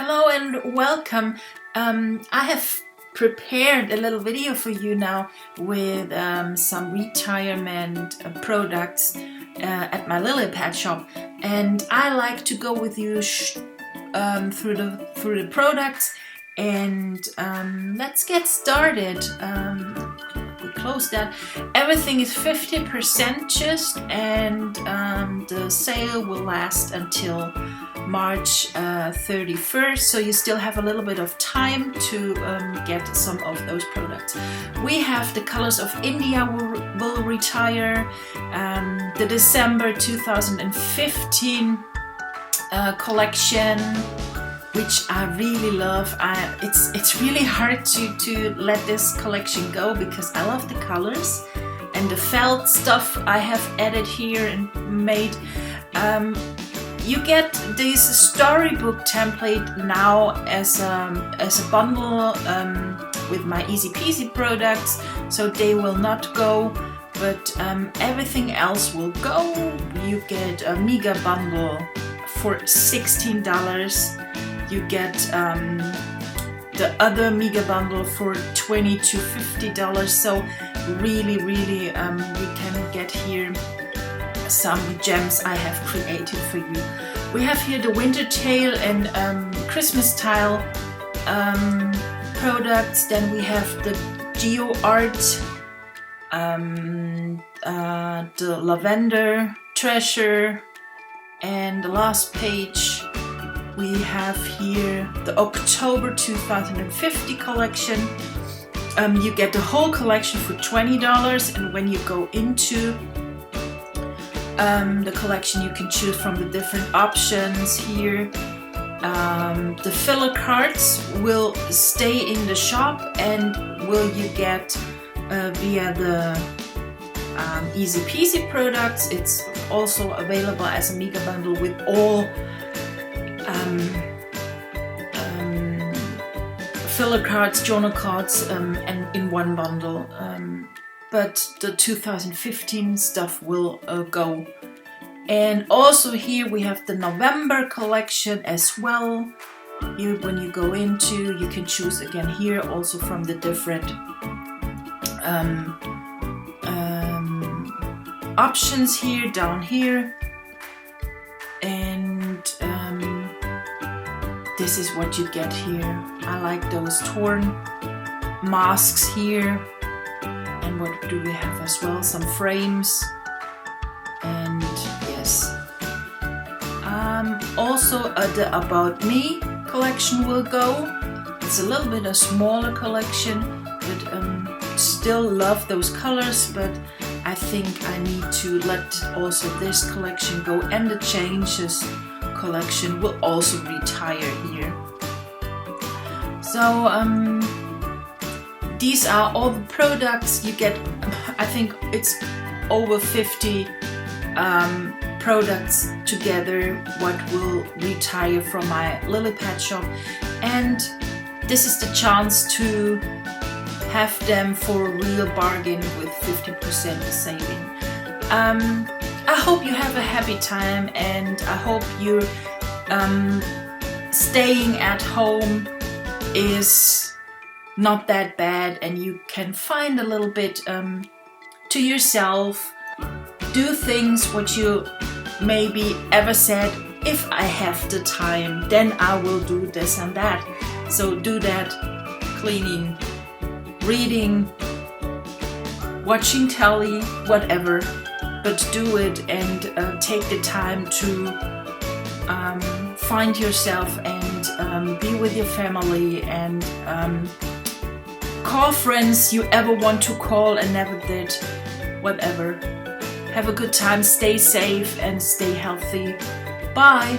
Hello and welcome. I have prepared a little video for you now with some retirement products at my Lilypad shop, and I like to go with you through the products, and let's get started. We close that. Everything is 50% just, and the sale will last until March 31st, so you still have a little bit of time to get some of those products. We have the Colors of India will retire, the December 2015 collection, which I really love. It's really hard to let this collection go because I love the colors and the felt stuff I have added here and made. You get this storybook template now as a bundle with my easy peasy products, so they will not go, but everything else will go. You get a mega bundle for $16. You get the other mega bundle for $20 to $50. So really you can get here some gems I have created for you. We have here the winter tale and Christmas tile products. Then we have the geo art, the lavender treasure, and the last page we have here the October 2050 collection. You get the whole collection for $20, and when you go into the collection, you can choose from the different options here. The filler cards will stay in the shop and will you get via the easy peasy products. It's also available as a mega bundle with all filler cards, journal cards, and in one bundle. But the 2015 stuff will go. And also here we have the November collection as well. When you go into, you can choose again here also from the different options here, down here. And this is what you get here. I like those torn masks here. And what do we have as well? Some frames, and yes. Also the About Me collection will go. It's a little bit a smaller collection, but still love those colors, but I think I need to let also this collection go, and the Changes collection will also retire here. So these are all the products you get. I think it's over 50 products together what will retire from my Lilypad shop, and this is the chance to have them for a real bargain with 50% saving. I hope you have a happy time, and I hope you're staying at home is not that bad, and you can find a little bit to yourself, do things what you maybe ever said, if I have the time then I will do this and that. So do that, cleaning, reading, watching telly, whatever, but do it, and take the time to find yourself and be with your family, and call friends you ever want to call and never did, whatever. Have a good time, stay safe and stay healthy. Bye!